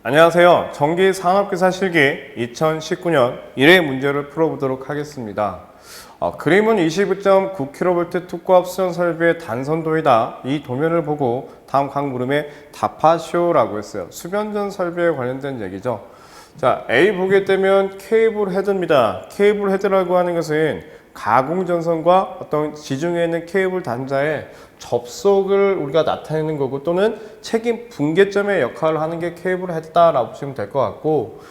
안녕하세요. 전기산업기사 실기 2019년 1회 문제를 풀어보도록 하겠습니다. 그림은 22.9kV 특고압 수전 설비의 단선도이다. 이 도면을 보고 다음 각 물음에 답하시오라고 했어요. 수변전 설비에 관련된 얘기죠. 자, A 보게 되면 케이블 헤드입니다. 케이블 헤드라고 하는 것은 가공전선과 어떤 지중해 있는 케이블 단자의 접속을 우리가 나타내는 거고, 또는 책임 분계점의 역할을 하는 게 케이블 헤드다라고 보시면 될 것 같고,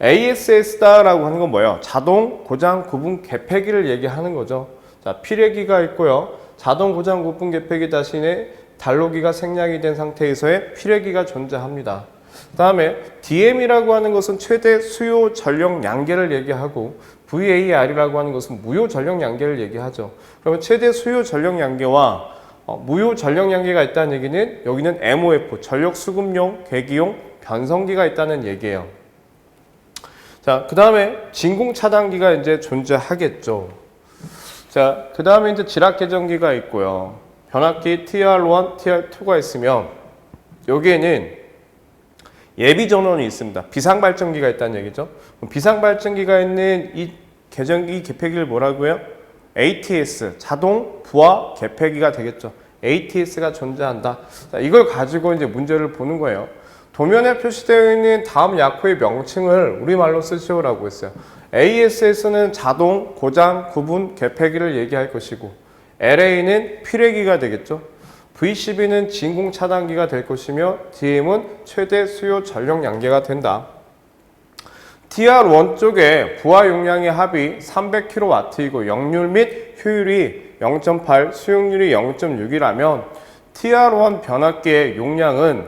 ASS다라고 하는 건 뭐예요? 자동 고장 구분 개폐기를 얘기하는 거죠. 자, 필회기가 있고요. 자동 고장 구분 개폐기 대신에 단로기가 생략이 된 상태에서의 필회기가 존재합니다. 그 다음에 DM이라고 하는 것은 최대 수요 전력 양계를 얘기하고, VAR이라고 하는 것은 무효 전력 양계를 얘기하죠. 그러면 최대 수요 전력 양계와 무효 전력 양계가 있다는 얘기는 여기는 MOF, 전력 수급용, 계기용, 변성기가 있다는 얘기예요. 자, 그 다음에 진공 차단기가 이제 존재하겠죠. 자, 그 다음에 이제 지락 개정기가 있고요. 변압기 TR1, TR2가 있으면 여기에는 예비 전원이 있습니다. 비상발전기가 있다는 얘기죠. 비상발전기가 있는 이 개정기 개폐기를 뭐라고요? ATS, 자동 부하 개폐기가 되겠죠. ATS가 존재한다. 자, 이걸 가지고 이제 문제를 보는 거예요. 도면에 표시되어 있는 다음 약호의 명칭을 우리말로 쓰시오라고 했어요. ASS는 자동 고장 구분 개폐기를 얘기할 것이고, LA는 필회기가 되겠죠. VCB는 진공 차단기가 될 것이며, DM은 최대 수요 전력 양계가 된다. TR1 쪽에 부하 용량의 합이 300kW이고 역률 및 효율이 0.8, 수용률이 0.6이라면 TR1 변압기의 용량은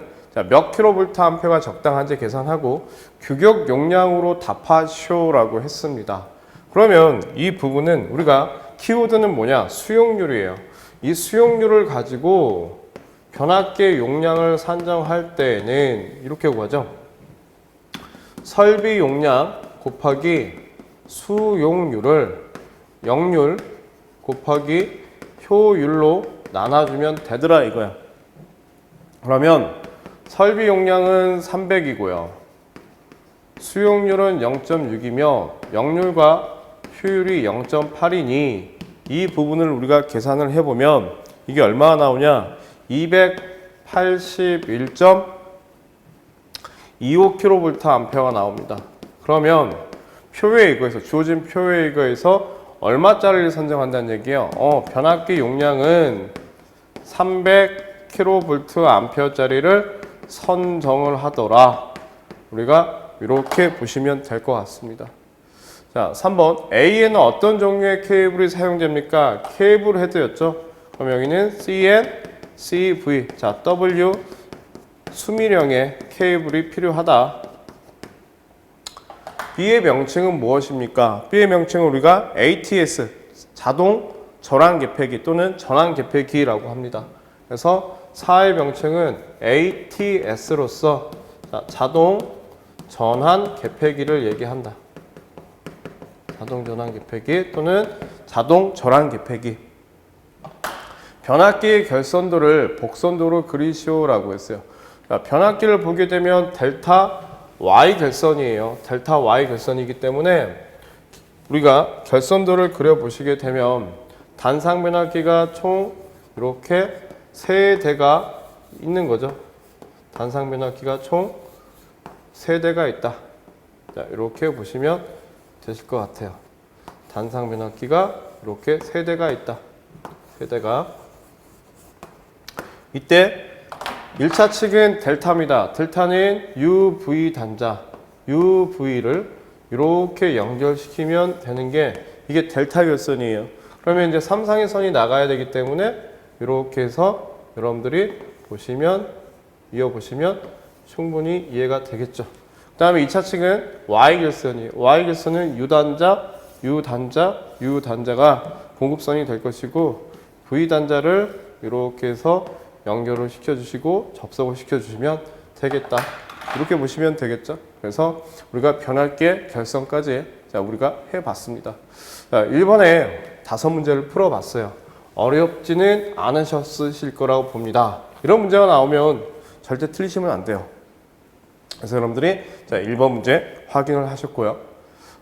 몇 kVA가 적당한지 계산하고 규격 용량으로 답하시오라고 했습니다. 그러면 이 부분은 우리가 키워드는 뭐냐? 수용률이에요. 이 수용률을 가지고 변압기의 용량을 산정할 때에는 이렇게 구하죠. 설비 용량 곱하기 수용률을 역률 곱하기 효율로 나눠주면 되더라 이거야. 그러면 설비 용량은 300이고요. 수용률은 0.6이며 역률과 효율이 0.8이니 이 부분을 우리가 계산을 해보면 이게 얼마나 나오냐? 281.25kVA 나옵니다. 그러면 표에 이거에서 주어진 표에 이거에서 얼마짜리를 선정한다는 얘기예요. 변압기 용량은 300kVA짜리를 선정을 하더라. 우리가 이렇게 보시면 될 것 같습니다. 자, 3번 A에는 어떤 종류의 케이블이 사용됩니까? 케이블 헤드였죠. 그럼 여기는 CN, CV. 자, W 수밀형의 케이블이 필요하다. B의 명칭은 무엇입니까? B의 명칭은 우리가 ATS, 자동 전환 개폐기 또는 전환 개폐기라고 합니다. 그래서 4의 명칭은 ATS로서 자동 전환 개폐기를 얘기한다. 자동 전환 개폐기 또는 자동 전환 개폐기. 변압기의 결선도를 복선도로 그리시오라고 했어요. 변압기를 보게 되면 델타 Y 결선이에요. 델타 Y 결선이기 때문에 우리가 결선도를 그려보시게 되면 단상 변압기가 총 이렇게 3대가 있는 거죠. 단상 변압기가 총 3대가 있다. 자, 이렇게 보시면 되실 것 같아요. 단상 변압기가 이렇게 3대가 있다. 3대가. 이때 1차 측은 델타입니다. 델타는 UV 단자, UV를 이렇게 연결시키면 되는 게 이게 델타 결선이에요. 그러면 이제 3상의 선이 나가야 되기 때문에 이렇게 해서 여러분들이 보시면, 이어보시면 충분히 이해가 되겠죠. 그 다음에 2차 측은 Y 결선이에요. Y 결선은 U 단자, U 단자, U 단자가 공급선이 될 것이고, V 단자를 이렇게 해서 연결을 시켜주시고 접속을 시켜주시면 되겠다. 이렇게 보시면 되겠죠. 그래서 우리가 변압기의 결선까지 우리가 해봤습니다. 자, 1번에 5문제를 풀어봤어요. 어렵지는 않으셨을 거라고 봅니다. 이런 문제가 나오면 절대 틀리시면 안 돼요. 그래서 여러분들이 자, 1번 문제 확인을 하셨고요.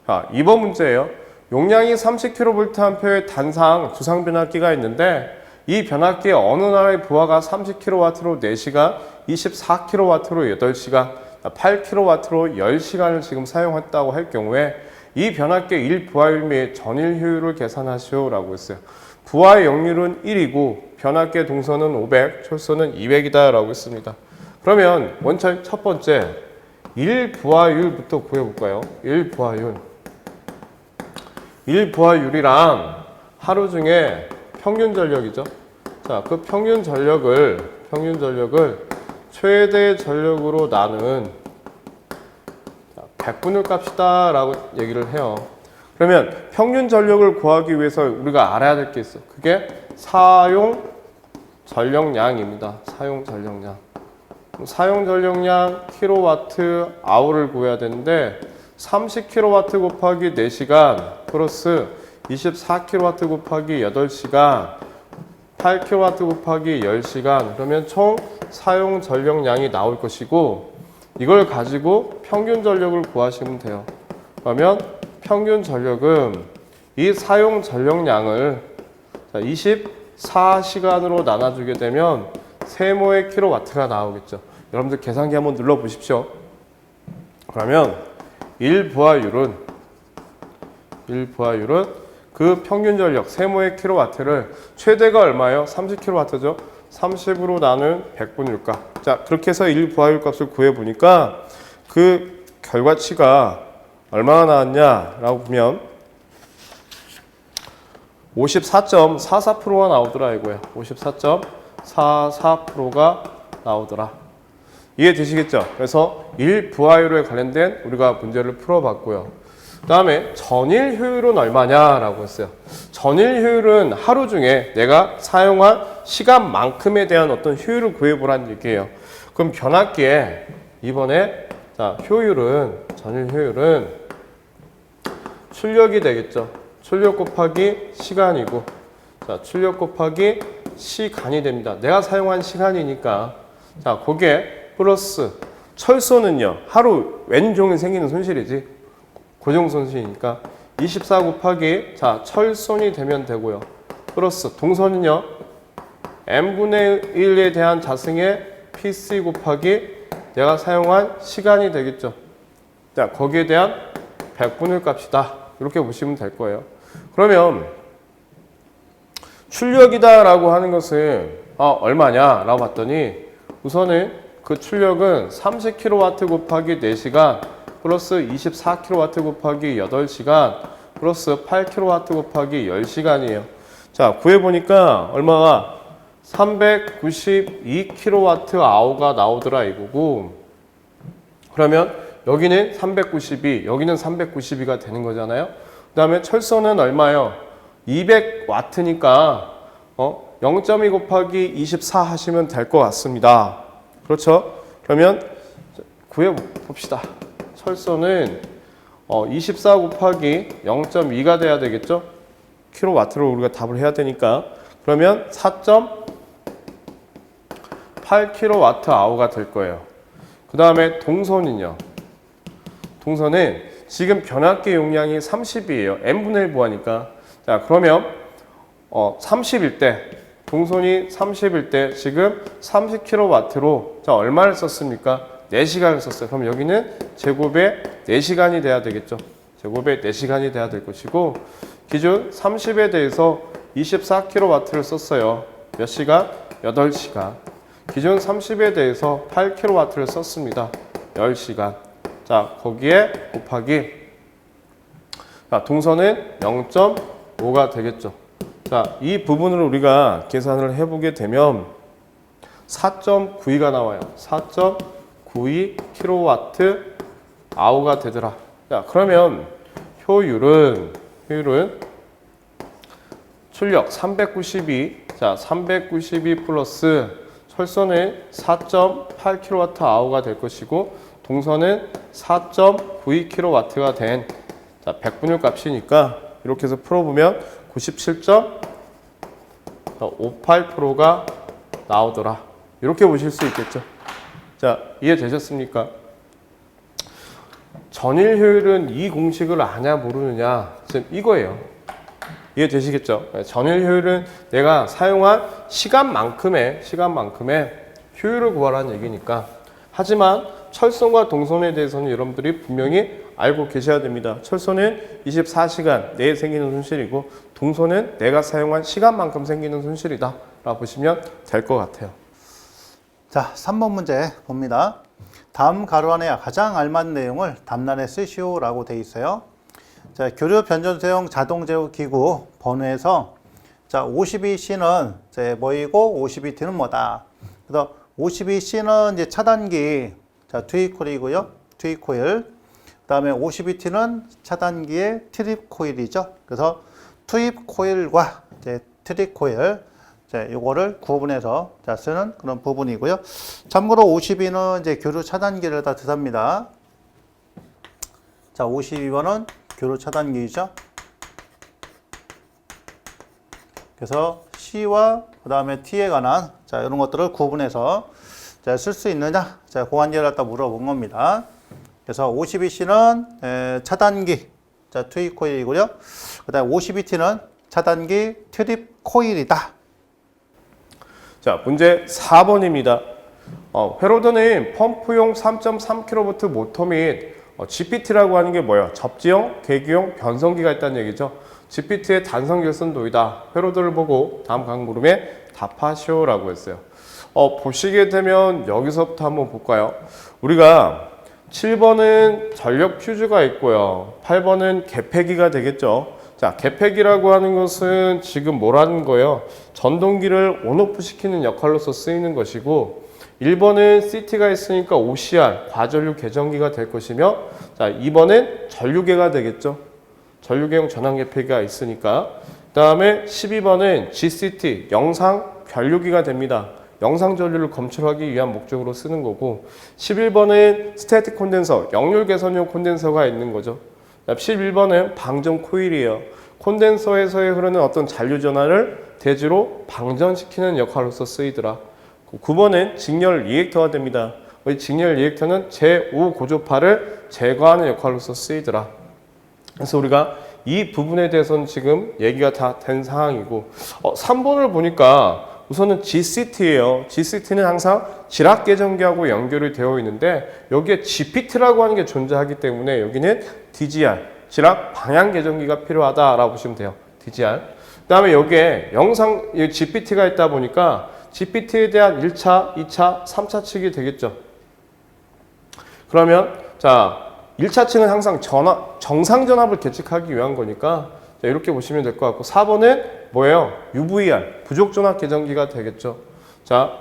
자, 2번 문제예요. 용량이 30kVA의 단상 주상 변압기가 있는데 이 변압기의 어느 하나의 부하가 30kW로 4시간, 24kW로 8시간, 8kW로 10시간을 지금 사용했다고 할 경우에 이 변압기의 1부하율 및 전일 효율을 계산하시오라고 했어요. 부하의 역률은 1이고 변압기의 동선은 500, 철소는 200이다 라고 했습니다. 그러면 원천 첫 번째 1부하율부터 구해볼까요? 1부하율. 1부하율이랑 하루 중에 평균 전력이죠. 자, 그 평균 전력을 최대 전력으로 나눈 100분율 값이다 라고 얘기를 해요. 그러면 평균 전력을 구하기 위해서 우리가 알아야 될 게 있어. 그게 사용 전력량입니다. 사용 전력량. 사용 전력량 킬로와트 아워를 구해야 되는데 30kW 곱하기 4시간 플러스 24kW 곱하기 8시간 8kW 곱하기 10시간 그러면 총 사용 전력량이 나올 것이고 이걸 가지고 평균 전력을 구하시면 돼요. 그러면 평균 전력은 이 사용 전력량을 24시간으로 나눠주게 되면 세모의 킬로와트가 나오겠죠. 여러분들 계산기 한번 눌러 보십시오. 그러면 1부하율은 그 평균 전력 세모의 킬로와트를 최대가 얼마예요? 30kW죠. 30으로 나눈 100분율값. 자, 그렇게 해서 1부하율 값을 구해 보니까 그 결과치가 얼마나 나왔냐라고 보면 54.44%가 나오더라 이거야. 54.44%가 나오더라. 이해되시겠죠? 그래서 1부하율에 관련된 우리가 문제를 풀어봤고요. 그 다음에 전일 효율은 얼마냐라고 했어요. 전일 효율은 하루 중에 내가 사용한 시간만큼에 대한 어떤 효율을 구해보라는 얘기예요. 그럼 변압기에 이번에 자, 전일 효율은 출력이 되겠죠. 출력 곱하기 시간이고 자, 출력 곱하기 시간이 됩니다. 내가 사용한 시간이니까 자, 거기에 플러스 철소는요. 하루 왼종일 생기는 손실이지. 고정 손실이니까 24 곱하기 자, 철손이 되면 되고요. 플러스 동선은요. n분의 1에 대한 자승의 pc 곱하기 내가 사용한 시간이 되겠죠. 자, 거기에 대한 100분율 값이다. 이렇게 보시면 될 거예요. 그러면 출력이다 라고 하는 것은 얼마냐 라고 봤더니 우선은 그 출력은 30kW 곱하기 4시간 플러스 24kW 곱하기 8시간 플러스 8kW 곱하기 10시간이에요. 자, 구해보니까 얼마가 392kWh가 나오더라 이거고 그러면 여기는 392, 여기는 392가 되는 거잖아요. 그 다음에 철선은 얼마예요? 200W니까 0.2 곱하기 24 하시면 될 것 같습니다. 그렇죠? 그러면 구해봅시다. 철소는 24 곱하기 0.2가 돼야 되겠죠? 킬로와트로 우리가 답을 해야 되니까 그러면 4.8kWh가 될 거예요. 그 다음에 동선은요. 동선은 지금 변압기 용량이 30이에요. n분의 1 부하니까. 자, 그러면 30일 때 동선이 30일 때 지금 30kW로 자, 얼마를 썼습니까? 4시간을 썼어요. 그럼 여기는 제곱에 4시간이 돼야 되겠죠. 제곱에 4시간이 돼야 될 것이고 기준 30에 대해서 24kW를 썼어요. 몇 시간? 8시간. 기준 30에 대해서 8kW를 썼습니다. 10시간. 자, 거기에 곱하기 자, 동선은 0.5가 되겠죠. 자, 이 부분을 우리가 계산을 해보게 되면 4.92가 나와요. 4.92kWh가 되더라. 자, 그러면 효율은 출력 392, 자, 392 플러스 철선은 4.8kWh가 될 것이고 동선은 4.92kW가 된 자, 100분율 값이니까 이렇게 해서 풀어보면 97.58%가 나오더라. 이렇게 보실 수 있겠죠. 자, 이해되셨습니까? 전일 효율은 이 공식을 아냐 모르느냐 지금 이거예요. 이해되시겠죠? 전일 효율은 내가 사용한 시간만큼의 효율을 구하라는 얘기니까. 하지만 철선과 동선에 대해서는 여러분들이 분명히 알고 계셔야 됩니다. 철선은 24시간 내에 생기는 손실이고 동선은 내가 사용한 시간만큼 생기는 손실이다 라고 보시면 될 것 같아요. 자, 3번 문제 봅니다. 다음 가로 안에 가장 알맞는 내용을 답란에 쓰시오 라고 되어 있어요. 자, 교류 변전소형 자동 제어 기구 번호에서 자, 52C는 이제 뭐이고 52T는 뭐다. 그래서 52C는 이제 차단기, 자, 트윗코일이고요. 트윗코일. 그다음에 52T는 차단기의 트립 코일이죠. 그래서 투입 코일과 이제 트립 코일, 요거를 구분해서 자, 쓰는 그런 부분이고요. 참고로 52는 이제 교류 차단기를 다 뜻합니다. 자, 52번은 교류 차단기이죠. 그래서 C와 그 다음에 T에 관한 자, 이런 것들을 구분해서 쓸 수 있느냐, 자, 그 관계를 갖다 물어본 겁니다. 그래서 52C는 차단기, 자, 트윗 코일이고요. 그 다음에 52T는 차단기 트립 코일이다. 자, 문제 4번입니다. 회로드는 펌프용 3.3kV 모터 및 GPT라고 하는 게 뭐예요? 접지형, 계기형, 변성기가 있다는 얘기죠. GPT의 단선 결선도이다. 회로드를 보고 다음 각 물음에 답하시오 라고 했어요. 보시게 되면 여기서부터 한번 볼까요? 우리가 7번은 전력 퓨즈가 있고요. 8번은 개폐기가 되겠죠. 자, 개폐기라고 하는 것은 지금 뭐라는 거예요? 전동기를 온오프 시키는 역할로서 쓰이는 것이고 1번은 CT가 있으니까 OCR, 과전류 개전기가 될 것이며 자, 2번은 전류계가 되겠죠. 전류계용 전환개폐기가 있으니까 그 다음에 12번은 GCT, 영상 변류기가 됩니다. 영상 전류를 검출하기 위한 목적으로 쓰는 거고 11번은 스태틱 콘덴서, 역률 개선용 콘덴서가 있는 거죠. 11번은 방전 코일이에요. 콘덴서에서 흐르는 어떤 잔류 전하를 대지로 방전시키는 역할로서 쓰이더라. 9번은 직렬 리액터가 됩니다. 이 직렬 리액터는 제5 고조파를 제거하는 역할로서 쓰이더라. 그래서 우리가 이 부분에 대해서는 지금 얘기가 다 된 상황이고 3번을 보니까 우선은 GCT예요. GCT는 항상 지락 계전기하고 연결이 되어 있는데 여기에 GPT라고 하는 게 존재하기 때문에 여기는 DGR, 지락 방향 계전기가 필요하다라고 보시면 돼요. DGR. 그다음에 여기에 영상 GPT가 있다 보니까 GPT에 대한 1차, 2차, 3차 측이 되겠죠. 그러면 자, 1차 측은 항상 정상 전압을 계측하기 위한 거니까 자, 이렇게 보시면 될 것 같고 4번은 뭐예요? UVR, 부족 전압 계전기가 되겠죠. 자,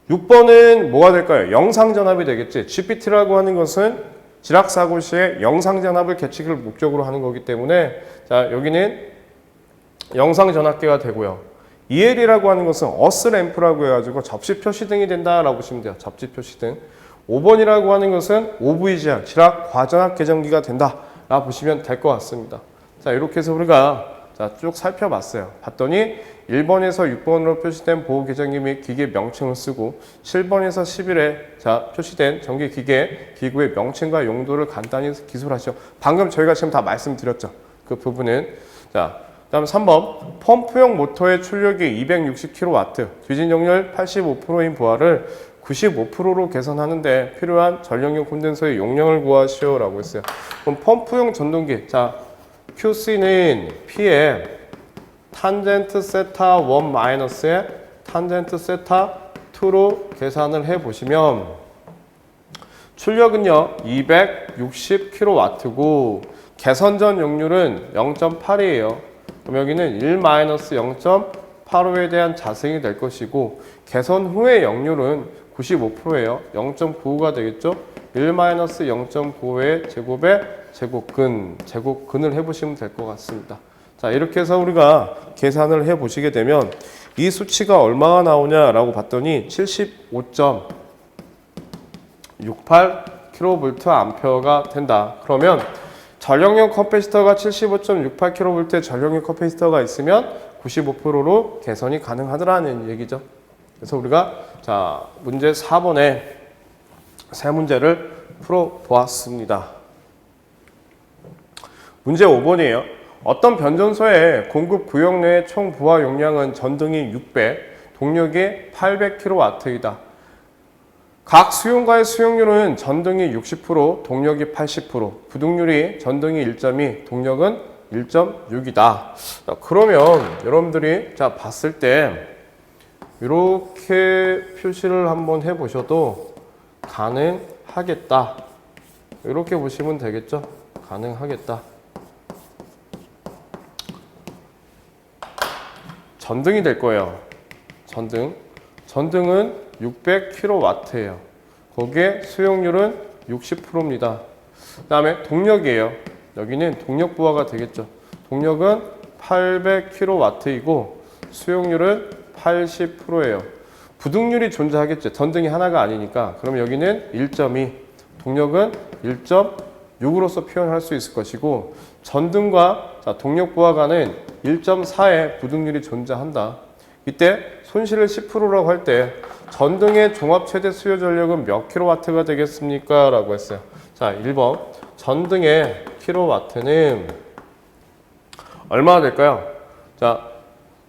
6번은 뭐가 될까요? 영상 전압이 되겠지. GPT라고 하는 것은 지락 사고 시에 영상 전압을 계측을 목적으로 하는 거기 때문에 자, 여기는 영상 전압계가 되고요. EL이라고 하는 것은 어스 램프라고 해가지고 접시 표시등이 된다라고 보시면 돼요. 접시 표시등. 5번이라고 하는 것은 OVGR, 지락 과전압 계전기가 된다라고 보시면 될 것 같습니다. 자, 이렇게 해서 우리가 자, 쭉 살펴봤어요. 봤더니 1번에서 6번으로 표시된 보호 계전기 및 기계 명칭을 쓰고 7번에서 11에 자, 표시된 전기 기계 기구의 명칭과 용도를 간단히 기술하시오. 방금 저희가 지금 다 말씀드렸죠. 그 부분은 자, 그다음 3번 펌프용 모터의 출력이 260kW, 뒤진 역률 85%인 부하를 95%로 개선하는데 필요한 전력용 콘덴서의 용량을 구하시오 라고 했어요. 그럼 펌프용 전동기 자, QC는 P에 탄젠트 세타 1 마이너스에 탄젠트 세타 2로 계산을 해 보시면 출력은요 260kW고 개선 전 역률은 0.8이에요. 그럼 여기는 1 마이너스 0.85에 대한 자승이 될 것이고 개선 후의 역률은 95%예요. 0.95가 되겠죠. 1 마이너스 0.95의 제곱의 제곱근을 해보시면 될 것 같습니다. 자, 이렇게 해서 우리가 계산을 해보시게 되면 이 수치가 얼마가 나오냐라고 봤더니 75.68kVA가 된다. 그러면 전력용 커패시터가 75.68kV의 전력용 커패시터가 있으면 95%로 개선이 가능하더라는 얘기죠. 그래서 우리가 자, 문제 4번에 세 문제를 풀어보았습니다. 문제 5번이에요. 어떤 변전소의 공급 구역 내의 총 부하 용량은 전등이 600, 동력이 800kW이다. 각 수용가의 수용률은 전등이 60%, 동력이 80%, 부등률이 전등이 1.2, 동력은 1.6이다. 그러면 여러분들이 자 봤을 때 이렇게 표시를 한번 해보셔도 가능하겠다. 이렇게 보시면 되겠죠? 가능하겠다. 전등이 될 거예요. 전등은 600kW예요. 거기에 수용률은 60%입니다. 그 다음에 동력이에요. 여기는 동력 부하가 되겠죠. 동력은 800kW이고 수용률은 80%예요. 부등률이 존재하겠죠. 전등이 하나가 아니니까. 그럼 여기는 1.2, 동력은 1.6으로서 표현할 수 있을 것이고, 전등과 동력 부하가는 1.4의 부등률이 존재한다. 이때 손실을 10%라고 할 때 전등의 종합 최대 수요 전력은 몇 킬로와트가 되겠습니까? 라고 했어요. 자, 1번. 전등의 킬로와트는 얼마나 될까요? 자,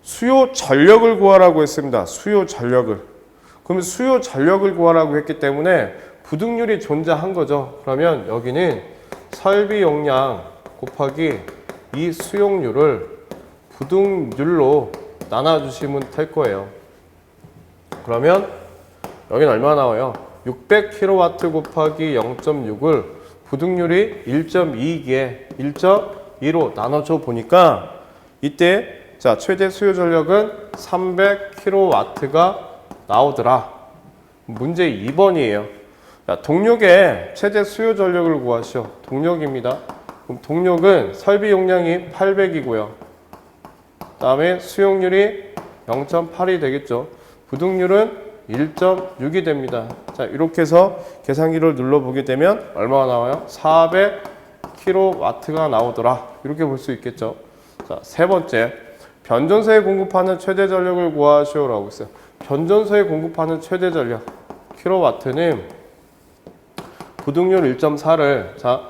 수요 전력을 구하라고 했습니다. 수요 전력을. 그럼 수요 전력을 구하라고 했기 때문에 부등률이 존재한 거죠. 그러면 여기는 설비 용량 곱하기 이 수용률을 부등률로 나눠주시면 될 거예요. 그러면 여기는 얼마 나와요? 600kW 곱하기 0.6을 부등률이 1.2이기에 1.2로 나눠줘 보니까 이때 자 최대 수요 전력은 300kW가 나오더라. 문제 2번이에요. 자, 동력의 최대 수요 전력을 구하시오. 동력입니다. 그럼 동력은 설비 용량이 800이고요. 다음에 수용률이 0.8이 되겠죠. 부등률은 1.6이 됩니다. 자, 이렇게 해서 계산기를 눌러보게 되면 얼마가 나와요? 400kW가 나오더라. 이렇게 볼 수 있겠죠. 자, 세 번째. 변전소에 공급하는 최대 전력을 구하시오라고 했어요. 변전소에 공급하는 최대 전력 킬로와트는 부등률 1.4를 자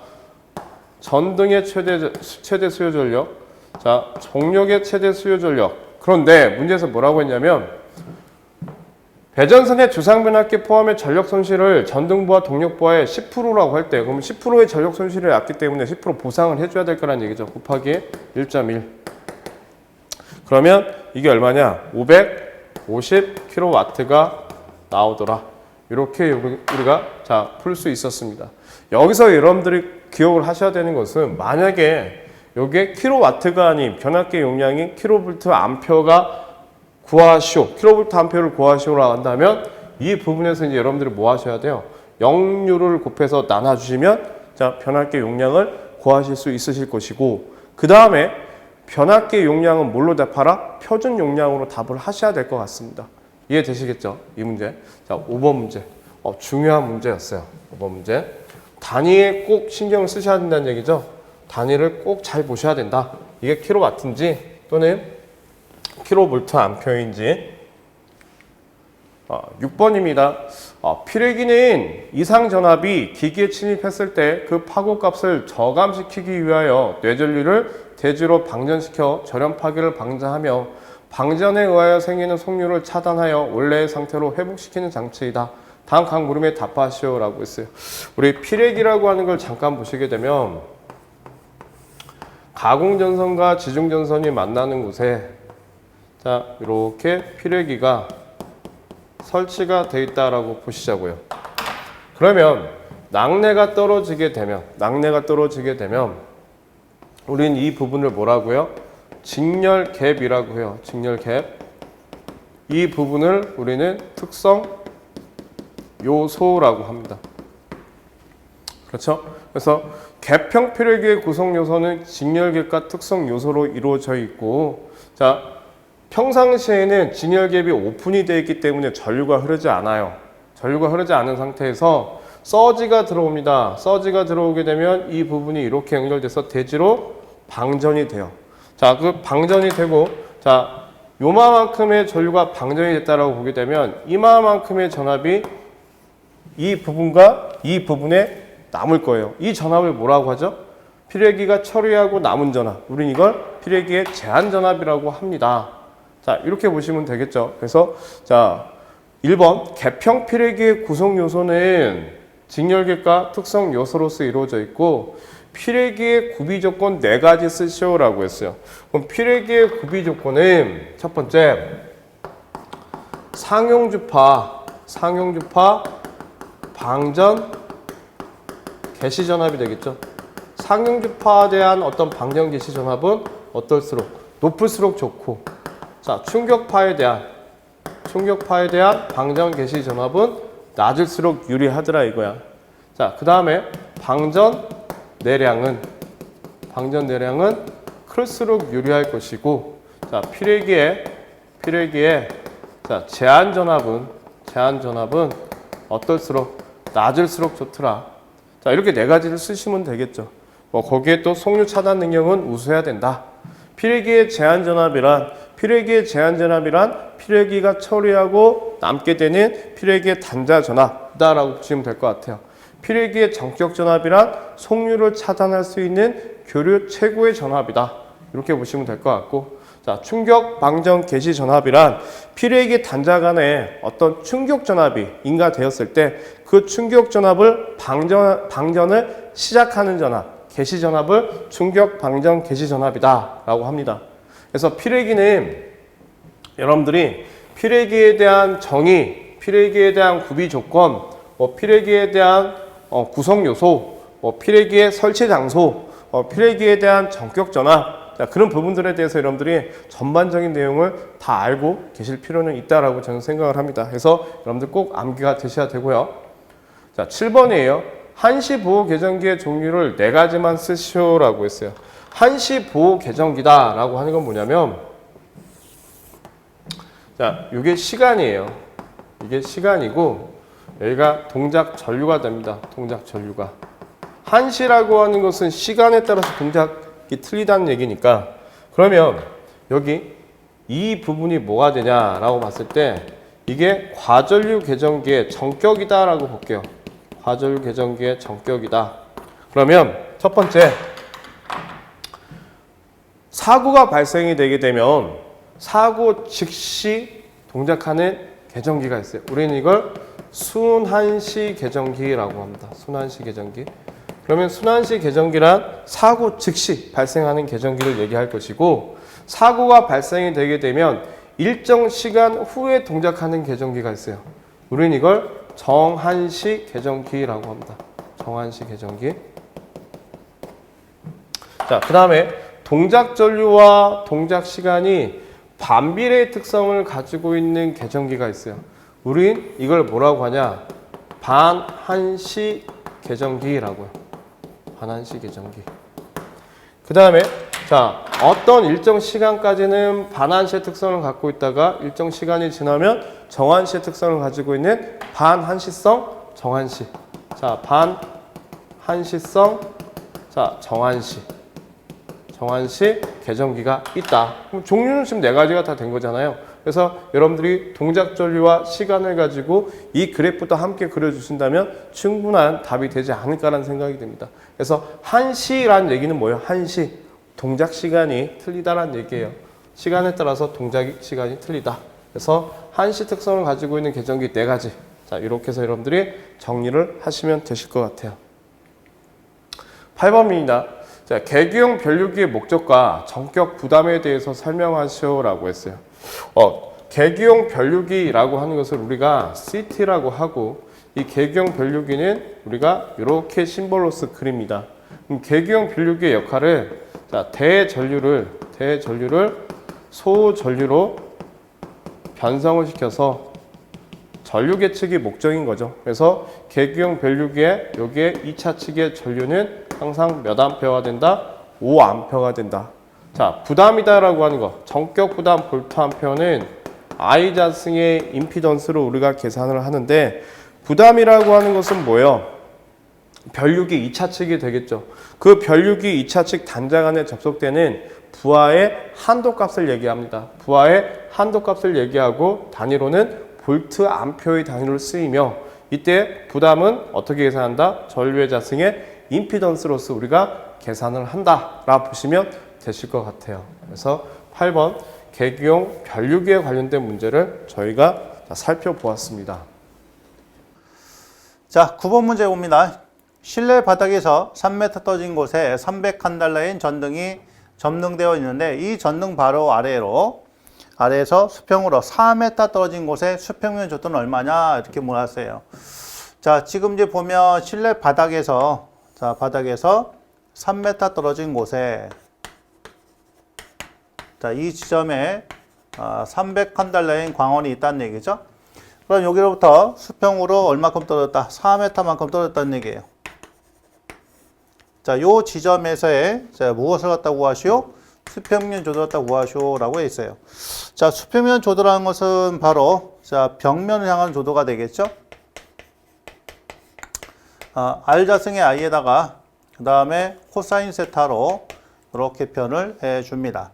전등의 최대 수요 전력, 자 동력의 최대 수요 전력. 그런데 문제에서 뭐라고 했냐면 배전선의 주상 변압기 포함의 전력 손실을 전등부와 동력부하의 10%라고 할 때 그럼 10%의 전력 손실을 났기 때문에 10% 보상을 해줘야 될 거란 얘기죠. 곱하기 1.1. 그러면 이게 얼마냐? 550kW가 나오더라. 이렇게 우리가 자 풀 수 있었습니다. 여기서 여러분들이 기억을 하셔야 되는 것은 만약에 여기에 킬로와트가 아닌 변압기 용량이 킬로볼트 암페어가 구하시오. 킬로볼트 암페어를 구하시오라고 한다면 이 부분에서 이제 여러분들이 뭐 하셔야 돼요? 역류를 곱해서 나눠주시면 자 변압기 용량을 구하실 수 있으실 것이고 그 다음에 변압기 용량은 뭘로 답하라? 표준 용량으로 답을 하셔야 될 것 같습니다. 이해되시겠죠? 이 문제. 자, 5번 문제. 중요한 문제였어요. 5번 문제. 단위에 꼭 신경을 쓰셔야 된다는 얘기죠. 단위를 꼭 잘 보셔야 된다. 이게 킬로와트인지 또는 킬로볼트 암페어인지. 6번입니다. 필요기는 이상 전압이 기기에 침입했을 때 그 파고값을 저감시키기 위하여 뇌전류를 대지로 방전시켜 절연 파괴를 방지하며 방전에 의하여 생기는 속류를 차단하여 원래의 상태로 회복시키는 장치이다. 다음 각 물음에 답하시오라고 했어요. 우리 피레기라고 하는 걸 잠깐 보시게 되면 가공전선과 지중전선이 만나는 곳에 자 이렇게 피레기가 설치가 되어 있다라고 보시자고요. 그러면 낙뢰가 떨어지게 되면 우린 이 부분을 뭐라고요? 직렬 갭이라고 해요. 직렬 갭. 이 부분을 우리는 특성 요소라고 합니다. 그렇죠? 그래서 갭형 피레기의 구성 요소는 직렬 갭과 특성 요소로 이루어져 있고 자 평상시에는 직렬 갭이 오픈이 되어 있기 때문에 전류가 흐르지 않아요. 전류가 흐르지 않은 상태에서 서지가 들어옵니다. 서지가 들어오게 되면 이 부분이 이렇게 연결돼서 대지로 방전이 돼요. 자, 그 방전이 되고 자 요만큼의 전류가 방전이 됐다라고 보게 되면 이만큼의 전압이 이 부분과 이 부분에 남을 거예요. 이 전압을 뭐라고 하죠? 피래기가 처리하고 남은 전압, 우린 이걸 피래기의 제한 전압이라고 합니다. 자, 이렇게 보시면 되겠죠. 그래서 자, 1번 개평 피래기의 구성 요소는 직렬계과 특성 요소로서 이루어져 있고 피래기의 구비 조건 4가지 쓰시오라고 했어요. 그럼 피래기의 구비 조건은 첫 번째 상용주파 방전 개시 전압이 되겠죠. 상용주파에 대한 어떤 방전 개시 전압은 어떨수록 높을수록 좋고, 자, 충격파에 대한 방전 개시 전압은 낮을수록 유리하더라 이거야. 자, 그 다음에 방전 내량은 클수록 유리할 것이고, 자, 피래기의 자, 제한 전압은 어떨수록 낮을수록 좋더라. 자, 이렇게 4가지를 쓰시면 되겠죠. 뭐 거기에 또 속류 차단 능력은 우수해야 된다. 피래기의 제한 전압이란 피래기가 처리하고 남게 되는 피래기의 단자 전압이다라고 보시면 될 것 같아요. 피래기의 정격 전압이란 속류를 차단할 수 있는 교류 최고의 전압이다. 이렇게 보시면 될 것 같고, 자, 충격 방전 개시 전압이란 피래기 단자 간에 어떤 충격 전압이 인가되었을 때 그 충격 전압을 방전을 시작하는 전압, 개시 전압을 충격 방전 개시 전압이다라고 합니다. 그래서 피래기는 여러분들이 피래기에 대한 정의, 피래기에 대한 구비 조건, 피래기에 대한 구성 요소, 피래기의 설치 장소, 피래기에 대한 전격 전압, 자, 그런 부분들에 대해서 여러분들이 전반적인 내용을 다 알고 계실 필요는 있다라고 저는 생각을 합니다. 그래서 여러분들 꼭 암기가 되셔야 되고요. 자, 7번이에요. 한시 보호 계정기의 종류를 4가지만 쓰시오라고 했어요. 한시 보호 계정기다라고 하는 건 뭐냐면, 자, 이게 시간이에요. 이게 시간이고 여기가 동작 전류가 됩니다. 동작 전류가. 한시라고 하는 것은 시간에 따라서 동작이 틀리다는 얘기니까, 그러면 여기 이 부분이 뭐가 되냐라고 봤을 때 이게 과전류 계정기의 전격이다라고 볼게요. 과전류 계정기의 전격이다. 그러면 첫 번째, 사고가 발생이 되게 되면 사고 즉시 동작하는 계정기가 있어요. 우리는 이걸 순한시 계정기라고 합니다. 순한시 계정기. 그러면 순한시 계정기란 사고 즉시 발생하는 계정기를 얘기할 것이고, 사고가 발생이 되게 되면 일정 시간 후에 동작하는 계정기가 있어요. 우리는 이걸 정한시 계정기라고 합니다. 정한시 계정기. 자, 그 다음에 동작 전류와 동작 시간이 반비례의 특성을 가지고 있는 계정기가 있어요. 우린 이걸 뭐라고 하냐? 반한시 계정기라고요. 반한시 계정기. 그 다음에 자, 어떤 일정 시간까지는 반한시의 특성을 갖고 있다가 일정 시간이 지나면 정한시의 특성을 가지고 있는 반한시성 정한시. 자, 반한시성 자, 정한시 계정기가 있다. 그럼 종류는 지금 4가지가 다 된 거잖아요. 그래서 여러분들이 동작 전류와 시간을 가지고 이 그래프도 함께 그려주신다면 충분한 답이 되지 않을까라는 생각이 듭니다. 그래서 한시라는 얘기는 뭐예요? 한시. 동작 시간이 틀리다라는 얘기예요. 시간에 따라서 동작 시간이 틀리다. 그래서 한시 특성을 가지고 있는 계정기 4가지. 자, 이렇게 해서 여러분들이 정리를 하시면 되실 것 같아요. 8번입니다. 자, 개규형 변류기의 목적과 전격 부담에 대해서 설명하시오라고 했어요. 개규형 변류기라고 하는 것을 우리가 CT라고 하고, 이 개규형 변류기는 우리가 이렇게 심볼로서 그립니다. 개규형 변류기의 역할을, 자, 대전류를 소전류로 변성을 시켜서 전류 계측이 목적인 거죠. 그래서 개규형 변류기에 여기에 2차 측의 전류는 항상 몇 암페어가 된다? 5암페어가 된다. 자, 부담이다라고 하는 거. 전격 부담 볼트 암페어는 I 자승의 임피던스로 우리가 계산을 하는데, 부담이라고 하는 것은 뭐예요? 변류기 2차 측이 되겠죠. 그 변류기 2차 측 단자 간에 접속되는 부하의 한도값을 얘기합니다. 부하의 한도값을 얘기하고 단위로는 볼트 암페어의 단위로 쓰이며, 이때 부담은 어떻게 계산한다? 전류의 자승의 임피던스로서 우리가 계산을 한다라 보시면 되실 것 같아요. 그래서 8번 계기용 변류기에 관련된 문제를 저희가 살펴보았습니다. 자, 9번 문제 봅니다. 실내 바닥에서 3m 떨어진 곳에 300칸달러인 전등이 점등되어 있는데 이 전등 바로 아래에서 수평으로 4m 떨어진 곳에 수평면 조도는 얼마냐 이렇게 물었어요. 자, 지금 이제 보면 실내 바닥에서 3m 떨어진 곳에 자, 이 지점에 300칸달러인 광원이 있다는 얘기죠. 그럼 여기로부터 수평으로 얼마큼 떨어졌다? 4m만큼 떨어졌다는 얘기예요. 자, 요 지점에서의 무엇을 갖다 구하시오? 수평면 조도를 갖다 구하시오라고 했어요. 자, 수평면 조도라는 것은 바로 벽면을 향한 조도가 되겠죠. R자승의 I에다가 그 다음에 코사인 세타로 이렇게 표현을 해 줍니다.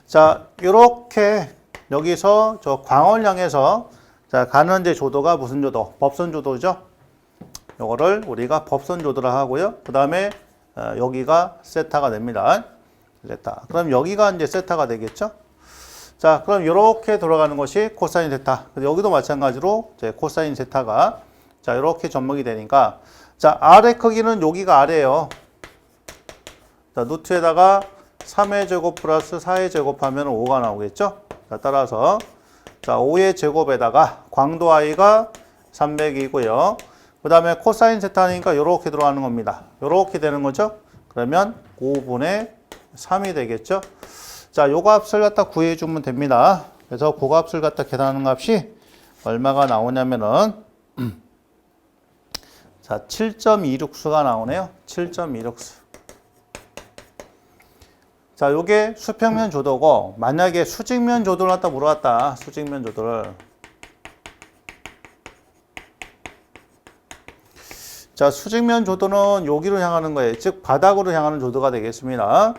자, 이렇게 여기서 저 광원을 향해서 가는 이제 조도가 무슨 조도? 법선 조도죠. 요거를 우리가 법선 조도라 하고요. 그 다음에 여기가 세타가 됩니다. 세타. 그럼 여기가 이제 세타가 되겠죠. 자, 그럼 이렇게 돌아가는 것이 코사인 세타. 여기도 마찬가지로 이제 코사인 세타가 자, 이렇게 접목이 되니까 자, R의 크기는 여기가 R이에요. 자, 루트에다가 3의 제곱 플러스 4의 제곱하면 5가 나오겠죠. 자, 따라서 자, 5의 제곱에다가 광도 I가 300이고요. 그 다음에 코사인 세타니까 이렇게 들어가는 겁니다. 이렇게 되는 거죠. 그러면 5분의 3이 되겠죠. 자, 요 값을 갖다 구해주면 됩니다. 그래서 그 값을 갖다 계산하는 값이 얼마가 나오냐면은 자, 7.26수가 나오네요. 7.26수. 자, 요게 수평면 조도고 만약에 수직면 조도를 갖다 물어봤다. 수직면 조도를. 자, 수직면 조도는 여기로 향하는 거예요. 즉 바닥으로 향하는 조도가 되겠습니다.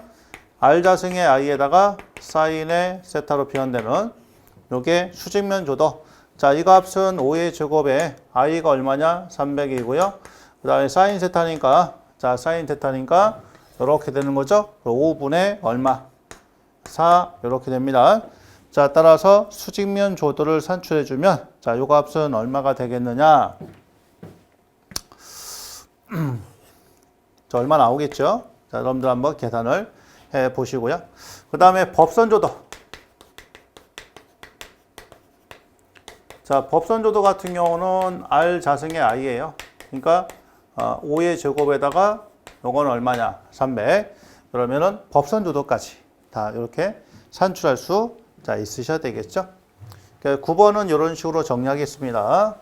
R자승의 I에다가 사인의 세타로 표현되는 요게 수직면 조도. 자, 이 값은 5의 제곱에 I가 얼마냐? 300이고요. 그 다음에 사인 세타니까 자, 사인 세타니까 이렇게 되는 거죠. 5분의 얼마? 4 이렇게 됩니다. 자, 따라서 수직면 조도를 산출해 주면 자, 요 값은 얼마가 되겠느냐? 자, 얼마 나오겠죠? 자, 여러분들 한번 계산을 해 보시고요. 그 다음에 법선 조도. 자, 법선 조도 같은 경우는 R 자승의 I예요. 그러니까 5의 제곱에다가 요건 얼마냐? 300. 그러면은 법선 조도까지 다 이렇게 산출할 수 있으셔야 되겠죠? 9번은 이런 식으로 정리하겠습니다.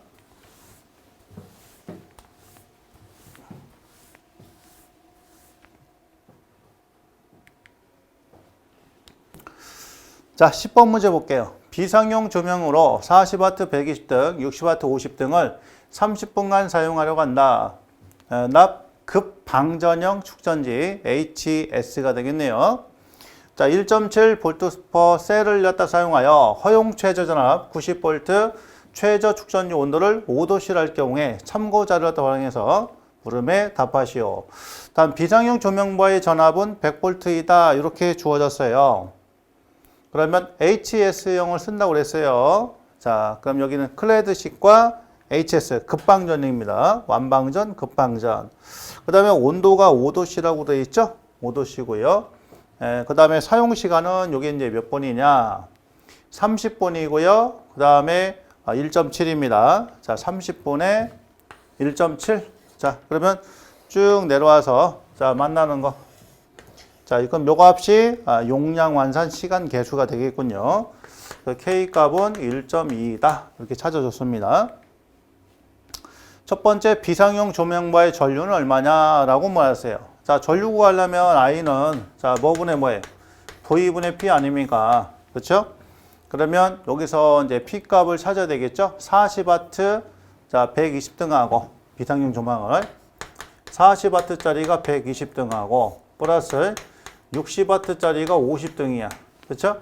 자, 10번 문제 볼게요. 비상용 조명으로 40W 120등, 60W 50등을 30분간 사용하려고 한다. 납 급방전형 축전지 HS가 되겠네요. 자, 1.7V 셀을 갖다 사용하여 허용 최저 전압 90V 최저 축전지 온도를 5도씨를 할 경우에 참고 자료를 갖다 활용해서 물음에 답하시오. 다음 비상용 조명과의 전압은 100V이다. 이렇게 주어졌어요. 그러면 HS형을 쓴다고 그랬어요. 자, 그럼 여기는 클레드식과 HS, 급방전입니다. 완방전, 급방전. 그 다음에 온도가 5도씨라고 되어 있죠? 5도씨고요. 그 다음에 사용시간은 여기 이제 몇 분이냐? 30분이고요. 그 다음에 1.7입니다. 자, 30분에 1.7. 자, 그러면 쭉 내려와서 자, 만나는 거. 자, 이건 요 값이 용량 완산 시간 계수가 되겠군요. K 값은 1.2다. 이렇게 찾아줬습니다. 첫 번째 비상용 조명과의 전류는 얼마냐라고 물었어요. 자, 전류 구하려면 I는 자, 뭐분의 뭐예요? V분의 P 아닙니까? 그렇죠? 그러면 여기서 이제 P 값을 찾아야 되겠죠? 40W 자, 120등하고 비상용 조명을 40W짜리가 120등하고 플러스 60W짜리가 50등이야. 그렇죠?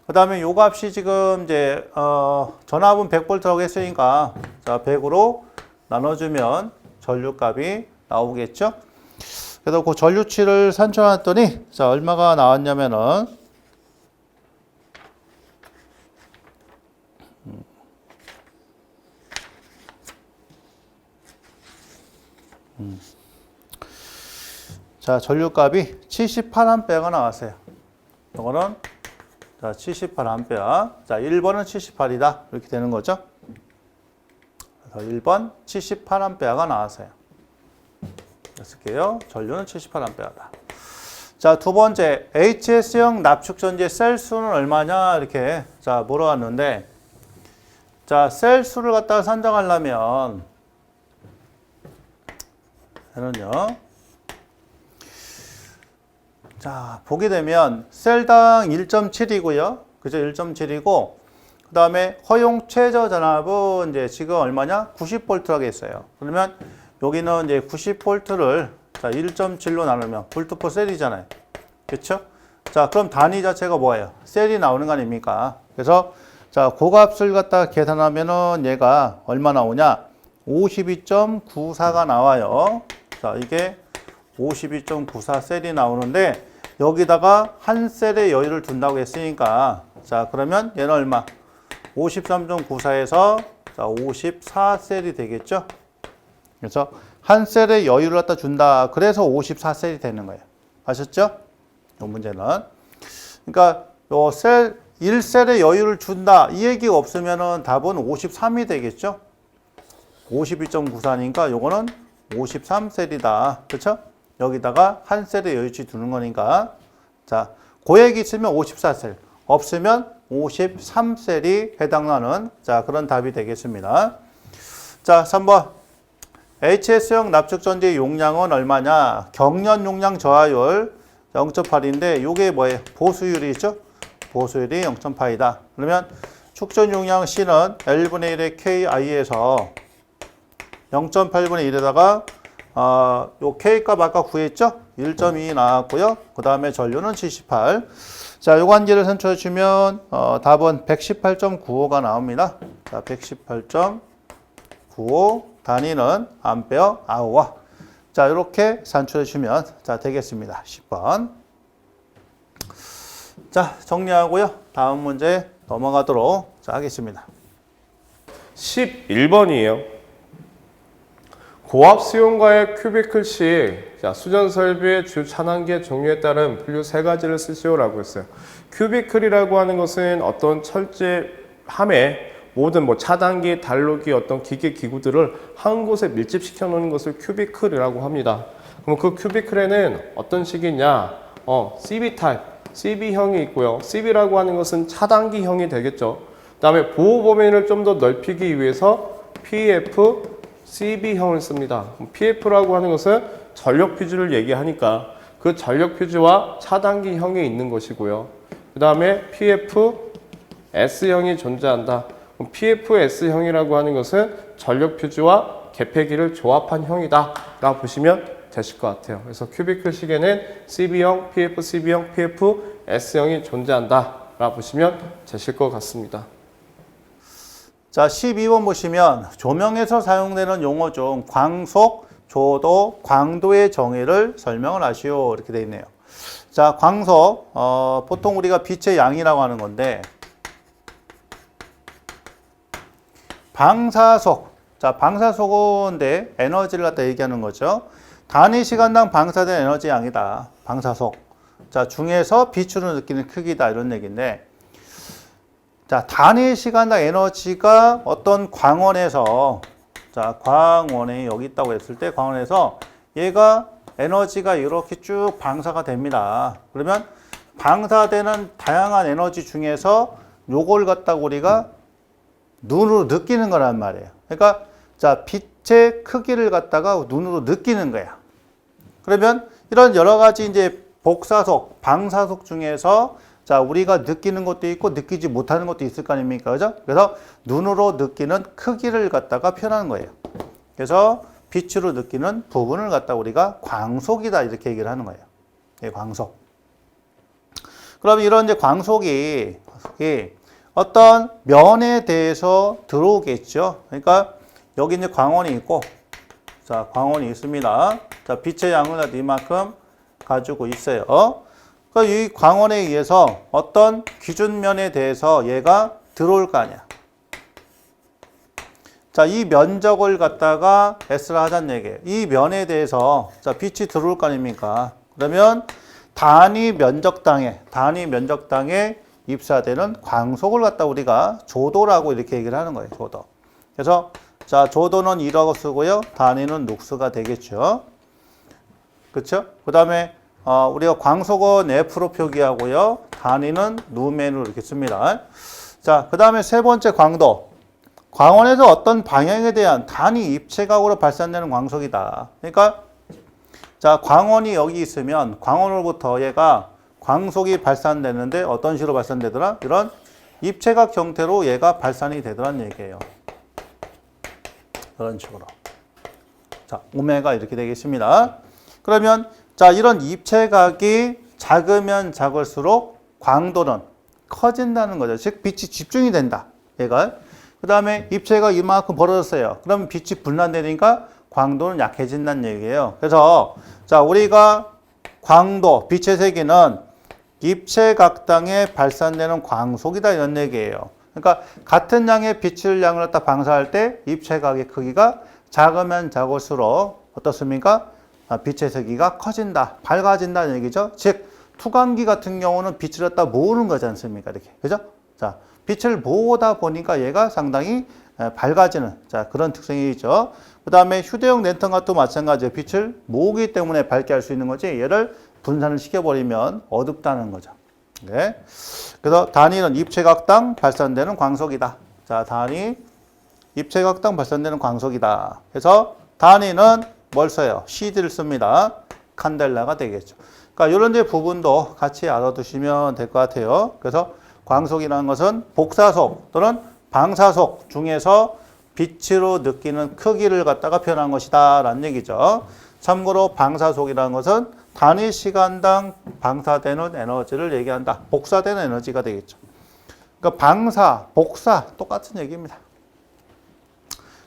그 다음에 요 값이 지금 이제 전압은 100V라고 했으니까 자, 100으로 나눠주면 전류값이 나오겠죠? 그래서 그 전류치를 산출해놨더니 자 얼마가 나왔냐면은 자 전류값이 78A가 나왔어요. 이거는 자 78A. 자 1번은 78이다 이렇게 되는 거죠. 그래서 1번 78A가 나왔어요. 쓸게요. 전류는 78A다. 자, 두 번째 HS형 납축전지의 셀 수는 얼마냐 이렇게 자 물어봤는데 자, 셀 수를 갖다가 산정하려면 얘는요. 자, 보게 되면 셀당 1.7이고요. 그죠? 1.7이고 그 다음에 허용 최저 전압은 이제 지금 얼마냐? 90V라고 했어요. 그러면 여기는 이제 90V를 자 1.7로 나누면 볼트 퍼 셀이잖아요. 그렇죠? 자 그럼 단위 자체가 뭐예요? 셀이 나오는 거 아닙니까? 그래서 자 고값을 갖다 계산하면은 얘가 얼마 나오냐? 52.94가 나와요. 자 이게 52.94 셀이 나오는데 여기다가 한 셀의 여유를 둔다고 했으니까 자 그러면 얘는 얼마? 53.94에서 자 54셀이 되겠죠? 그래서 한 셀의 여유를 갖다 준다. 그래서 54셀이 되는 거예요. 아셨죠? 이 문제는. 그러니까 요 셀 1셀의 여유를 준다. 이 얘기가 없으면은 답은 53이 되겠죠? 52.94니까 요거는 53셀이다. 그렇죠? 여기다가 한 셀의 여유치 두는 거니까. 자, 그 얘기 있으면 54셀. 없으면 53셀이 해당하는 자, 그런 답이 되겠습니다. 자, 3번. HS형 납축전지의 용량은 얼마냐? 경련 용량 저하율 0.8인데 이게 뭐예요? 보수율이죠? 보수율이 0.8이다. 그러면 축전 용량 C는 L분의 1의 KI에서 0.8분의 1에다가 요 K값 아까 구했죠? 1.2 나왔고요. 그 다음에 전류는 78. 자, 요 관계를 산출해 주면 답은 118.95가 나옵니다. 자, 118.95 단위는 암페어 아워. 자, 이렇게 산출해 주면 자, 되겠습니다. 10번. 자, 정리하고요. 다음 문제 넘어가도록 자, 하겠습니다. 11번이에요. 고압 수용과의 큐비클식 수전 설비의 주 차단계 종류에 따른 분류 3가지를 쓰시오라고 했어요. 큐비클이라고 하는 것은 어떤 철제함에 모든 차단기, 달로기 어떤 기계 기구들을 한 곳에 밀집시켜 놓는 것을 큐비클이라고 합니다. 그럼 그 큐비클에는 어떤 식이냐? CB 타입, CB형이 있고요. CB라고 하는 것은 차단기형이 되겠죠. 그 다음에 보호 범위를 좀 더 넓히기 위해서 PF, CB형을 씁니다. PF라고 하는 것은 전력 퓨즈를 얘기하니까 그 전력 퓨즈와 차단기형이 있는 것이고요. 그 다음에 PF, S형이 존재한다. PFS형이라고 하는 것은 전력 퓨즈와 개폐기를 조합한 형이다 라고 보시면 되실 것 같아요. 그래서 큐비클식에는 CB형, PF, CB형, PF, S형이 존재한다 라고 보시면 되실 것 같습니다. 자, 12번 보시면 조명에서 사용되는 용어 중 광속, 조도, 광도의 정의를 설명을 하시오 이렇게 되어 있네요. 자, 광속 보통 우리가 빛의 양이라고 하는 건데 방사속. 자, 방사속인데 에너지를 갖다 얘기하는 거죠. 단위 시간당 방사된 에너지 양이다. 방사속. 자, 중에서 빛으로 느끼는 크기다. 이런 얘기인데. 자, 단위 시간당 에너지가 어떤 광원에서 자, 광원이 여기 있다고 했을 때 광원에서 얘가 에너지가 이렇게 쭉 방사가 됩니다. 그러면 방사되는 다양한 에너지 중에서 요걸 갖다가 우리가 눈으로 느끼는 거란 말이에요. 그러니까 자, 빛의 크기를 갖다가 눈으로 느끼는 거야. 그러면 이런 여러 가지 이제 복사속, 방사속 중에서 자, 우리가 느끼는 것도 있고 느끼지 못하는 것도 있을 거 아닙니까? 그죠? 그래서 눈으로 느끼는 크기를 갖다가 표현하는 거예요. 그래서 빛으로 느끼는 부분을 갖다 우리가 광속이다 이렇게 얘기를 하는 거예요. 예, 광속. 그럼 이런 이제 광속이 어떤 면에 대해서 들어오겠죠. 그러니까 여기 이제 광원이 있고 자, 광원이 있습니다. 자, 빛의 양은 이만큼 가지고 있어요. 그러니까 이 광원에 의해서 어떤 기준면에 대해서 얘가 들어올 거 아니야. 자, 이 면적을 갖다가 S라 하자는 얘기예요. 이 면에 대해서 자, 빛이 들어올 거 아닙니까? 그러면 단위 면적당에 입사되는 광속을 갖다 우리가 조도라고 이렇게 얘기를 하는 거예요. 조도. 그래서 자, 조도는 1라고 쓰고요. 단위는 룩스가 되겠죠. 그렇죠? 그다음에 우리가 광속은 F로 표기하고요. 단위는 누멘으로 이렇게 씁니다. 자, 그다음에 세 번째 광도. 광원에서 어떤 방향에 대한 단위 입체각으로 발산되는 광속이다. 그러니까 자, 광원이 여기 있으면 광원으로부터 얘가 광속이 발산되는데 어떤 식으로 발산되더라? 이런 입체각 형태로 얘가 발산이 되더란 얘기예요. 이런 식으로. 자, 오메가 이렇게 되겠습니다. 그러면 자, 이런 입체각이 작으면 작을수록 광도는 커진다는 거죠. 즉 빛이 집중이 된다. 얘가. 그다음에 입체가 이만큼 벌어졌어요. 그러면 빛이 분란되니까 광도는 약해진다는 얘기예요. 그래서 자, 우리가 광도, 빛의 세기는 입체각당에 발산되는 광속이다 이런 얘기예요. 그러니까 같은 양의 빛을 양을 갖다 방사할 때 입체각의 크기가 작으면 작을수록 어떻습니까? 빛의 세기가 커진다, 밝아진다는 얘기죠. 즉 투광기 같은 경우는 빛을 갖다 모으는 거지 않습니까? 이렇게 그죠? 자, 빛을 모으다 보니까 얘가 상당히 밝아지는 자, 그런 특성이 있죠. 그 다음에 휴대용 랜턴 같도 마찬가지예요. 빛을 모으기 때문에 밝게 할 수 있는 거지 얘를 분산을 시켜버리면 어둡다는 거죠. 네. 그래서 단위는 입체각당 발산되는 광속이다. 자, 단위 입체각당 발산되는 광속이다. 그래서 단위는 뭘 써요? CD를 씁니다. 칸델라가 되겠죠. 그러니까 이런 데 부분도 같이 알아두시면 될 것 같아요. 그래서 광속이라는 것은 복사속 또는 방사속 중에서 빛으로 느끼는 크기를 갖다가 표현한 것이다 라는 얘기죠. 참고로 방사속이라는 것은 단위 시간당 방사되는 에너지를 얘기한다. 복사되는 에너지가 되겠죠. 그러니까 방사, 복사 똑같은 얘기입니다.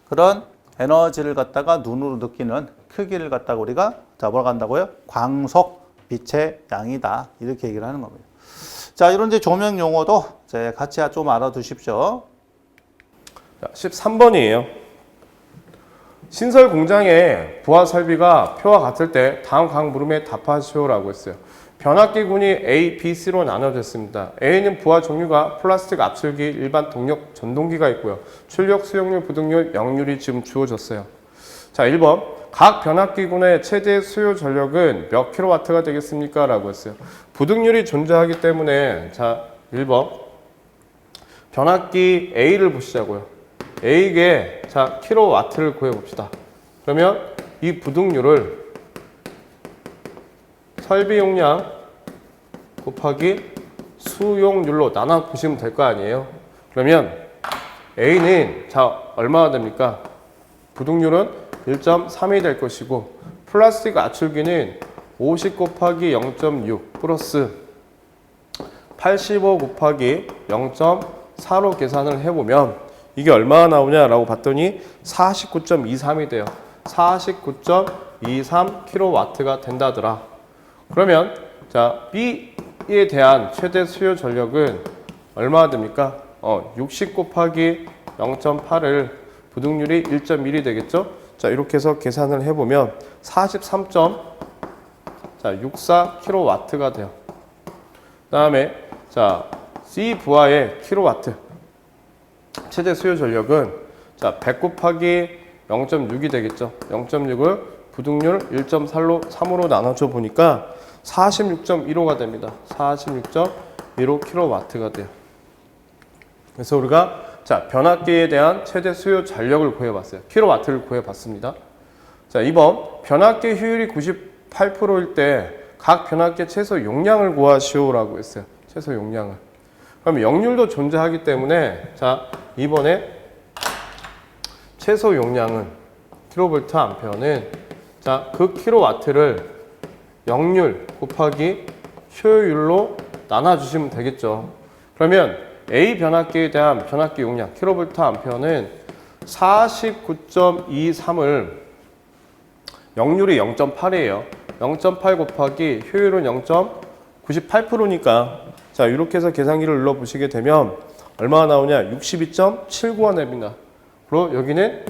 그런 에너지를 갖다가 눈으로 느끼는 크기를 갖다가 우리가 뭐라고 한다고요? 광속, 빛의 양이다. 이렇게 얘기를 하는 겁니다. 자, 이런 이제 조명 용어도 이제 같이 좀 알아두십시오. 자, 13번이에요. 신설 공장의 부하 설비가 표와 같을 때 다음 각 물음에 답하시오라고 했어요. 변압기군이 A, B, C로 나눠졌습니다. A는 부하 종류가 플라스틱 압출기, 일반 동력 전동기가 있고요. 출력, 수용률, 부등률, 역률이 지금 주어졌어요. 자, 1번. 각 변압기군의 최대 수요 전력은 몇 킬로와트가 되겠습니까? 라고 했어요. 부등률이 존재하기 때문에 자, 1번. 변압기 A를 보시자고요. A에게 자, 킬로와트를 구해봅시다. 그러면 이 부등률을 설비 용량 곱하기 수용률로 나눠 보시면 될 거 아니에요. 그러면 A는 자, 얼마나 됩니까? 부등률은 1.3이 될 것이고 플라스틱 압출기는 50 곱하기 0.6 플러스 85 곱하기 0.4로 계산을 해보면 이게 얼마나 나오냐라고 봤더니 49.23이 돼요. 49.23kW가 된다더라. 그러면 자, B에 대한 최대 수요 전력은 얼마나 됩니까? 60 곱하기 0.8을 부등률이 1.1이 되겠죠? 자, 이렇게 해서 계산을 해보면 43.64kW가 돼요. 그 다음에 자, C 부하의 킬로와트 최대 수요 전력은 자, 100 곱하기 0.6이 되겠죠. 0.6을 부등률 1.3으로 나눠줘 보니까 46.15가 됩니다. 46.15kW가 돼요. 그래서 우리가 자, 변압기에 대한 최대 수요 전력을 구해봤어요. 킬로와트를 구해봤습니다. 자, 2번 변압기 효율이 98%일 때 각 변압기의 최소 용량을 구하시오라고 했어요. 최소 용량을. 그럼 역률도 존재하기 때문에 자, 이번에 최소 용량은 킬로볼트 암페어는 자, 그 킬로와트를 역률 곱하기 효율로 나눠주시면 되겠죠. 그러면 A 변압기에 대한 변압기 용량 킬로볼트 암페어는 49.23을 역률이 0.8이에요. 0.8 곱하기 효율은 0.98%니까 자 이렇게 해서 계산기를 눌러보시게 되면 얼마가 나오냐? 62.79가 됩니다. 그리고 여기는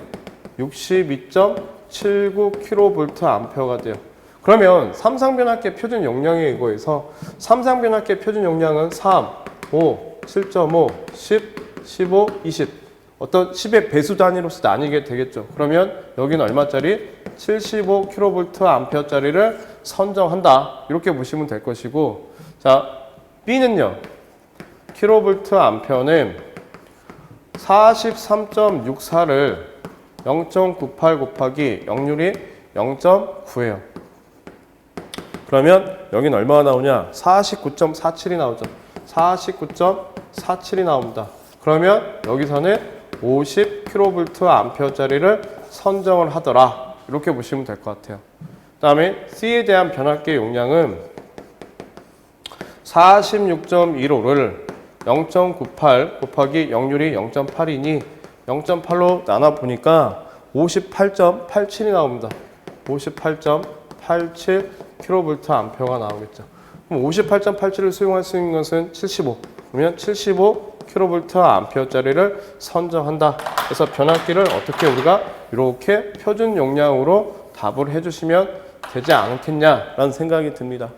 62.79kVA가 돼요. 그러면 삼상변압계 표준 용량에 이거에서 삼상변압계 표준 용량은 3, 5, 7.5, 10, 15, 20 어떤 10의 배수 단위로서 나뉘게 되겠죠. 그러면 여기는 얼마짜리? 75kVA짜리를 선정한다. 이렇게 보시면 될 것이고 자 B는요. kVA는 43.64를 0.98 곱하기 역률이 0.9예요. 그러면 여기는 얼마가 나오냐? 49.47이 나오죠. 49.47이 나옵니다. 그러면 여기서는 50kVA짜리를 선정을 하더라. 이렇게 보시면 될 것 같아요. 그 다음에 C에 대한 변압계 용량은 46.15를 0.98 곱하기 역률이 0.8이니 0.8로 나눠보니까 58.87이 나옵니다. 58.87kVA가 나오겠죠. 그럼 58.87을 수용할 수 있는 것은 75. 그러면 75kVA짜리를 선정한다. 그래서 변압기를 어떻게 우리가 이렇게 표준 용량으로 답을 해주시면 되지 않겠냐라는 생각이 듭니다.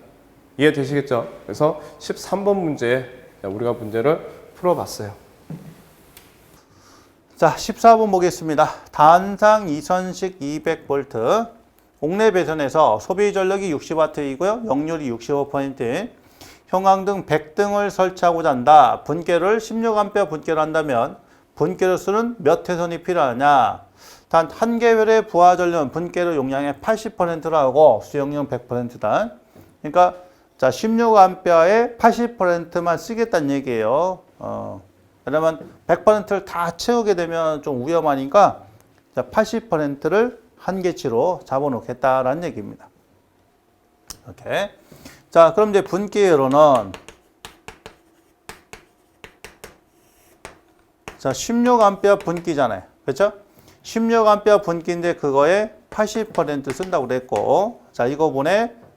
이해되시겠죠? 그래서 13번 문제에 우리가 문제를 풀어봤어요. 자, 14번 보겠습니다. 단상 이선식 200V 옥내 배선에서 소비 전력이 60W이고요. 역률이 65%, 형광등 100등을 설치하고자 한다. 분께를 16A 분께로 한다면 분께로 쓰는 몇 회선이 필요하냐? 단 한 개월의 부하 전력 분께로 용량의 80%라고 수용량 100%다. 그러니까 자 16A의 80%만 쓰겠다는 얘기예요. 왜냐면 100%를 다 채우게 되면 좀 위험하니까 80%를 한계치로 잡아놓겠다라는 얘기입니다. 이렇게. 자, 그럼 이제 분기회로는 자 16A 분기잖아요. 그렇죠? 16A 분기인데 그거에 80% 쓴다고 그랬고, 자 이거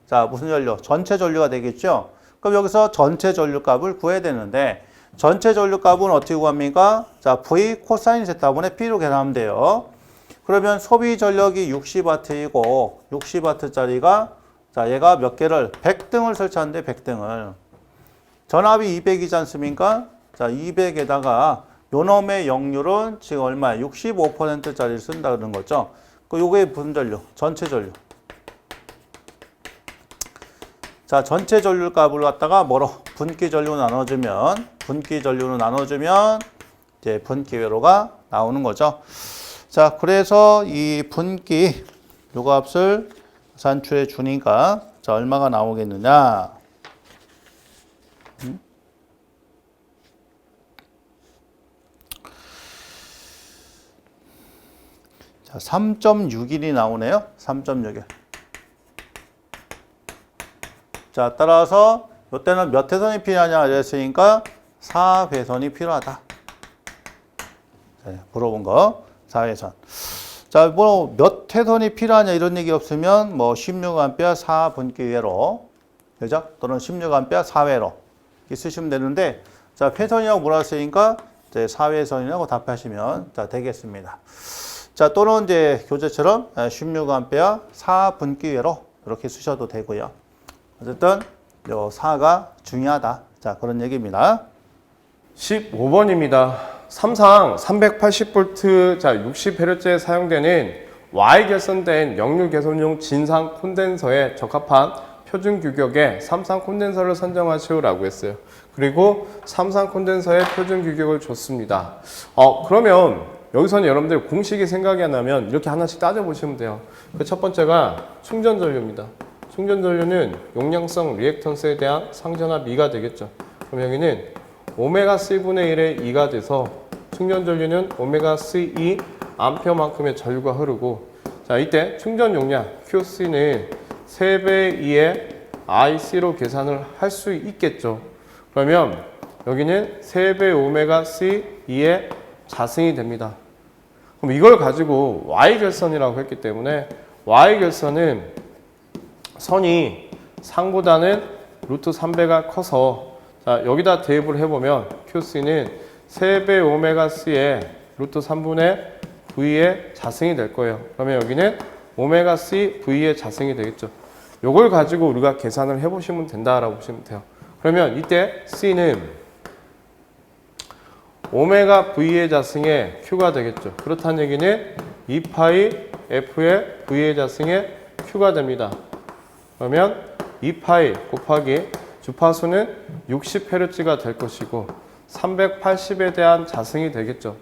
자 무슨 전류? 전체 전류가 되겠죠? 그럼 여기서 전체 전류 값을 구해야 되는데 전체 전류 값은 어떻게 구합니까? 자 V 코사인 세타분의 P로 계산하면 돼요. 그러면 소비 전력이 60W이고 60W짜리가 자 얘가 몇 개를 100등을 설치하는데 100등을 전압이 200이지 않습니까? 자 200에다가 요놈의 역률은 지금 얼마야? 65%짜리를 쓴다 그러는 거죠. 그 요게 무슨 전류? 전체 전류. 자, 전체 전류 값을 갖다가 뭐로? 분기 전류로 나눠주면 이제 분기 회로가 나오는 거죠. 자, 그래서 이 분기 요 값을 산출해 주니까 자, 얼마가 나오겠느냐? 자, 3.61이 나오네요. 3.61. 자, 따라서 이때는 몇 회선이 필요하냐 그랬으니까 4회선이 필요하다. 네, 물어본 거 4회선. 자, 뭐 몇 회선이 필요하냐 이런 얘기 없으면 뭐 16A 4분기회로, 그죠? 또는 16A 4회로 이렇게 쓰시면 되는데, 자, 회선이라고 물었으니까 이제 4회선이라고 답하시면 자 되겠습니다. 자, 또는 이제 교재처럼 16A 4분기회로 이렇게 쓰셔도 되고요. 어쨌든 요 4가 중요하다. 자, 그런 얘기입니다. 15번입니다. 삼상 380V 자 60Hz에 사용되는 Y 결선된 역률 개선용 진상 콘덴서에 적합한 표준 규격의 삼상 콘덴서를 선정하시오라고 했어요. 그리고 삼상 콘덴서의 표준 규격을 줬습니다. 그러면 여기서는 여러분들 공식이 생각이 안 나면 이렇게 하나씩 따져보시면 돼요. 그 첫 번째가 충전 전류입니다. 충전 전류는 용량성 리액턴스에 대한 상전합 2가 되겠죠. 그럼 여기는 오메가 C분의 1의 2가 돼서 충전 전류는 오메가 C2 암페어만큼의 전류가 흐르고, 자 이때 충전 용량 QC는 3배 2의 IC로 계산을 할 수 있겠죠. 그러면 여기는 3배 오메가 C2의 자승이 됩니다. 그럼 이걸 가지고 Y 결선이라고 했기 때문에 y 결선은 선이 상보다는 루트 3배가 커서 자, 여기다 대입을 해보면 QC는 3배 오메가 C의 루트 3분의 V의 자승이 될 거예요. 그러면 여기는 오메가 C V의 자승이 되겠죠. 요걸 가지고 우리가 계산을 해보시면 된다라고 보시면 돼요. 그러면 이때 C는 오메가 V의 자승의 Q가 되겠죠. 그렇다는 얘기는 2파이 F의 V의 자승의 Q가 됩니다. 그러면 2파이 곱하기 주파수는 60Hz가 될 것이고 380에 대한 자승이 되겠죠.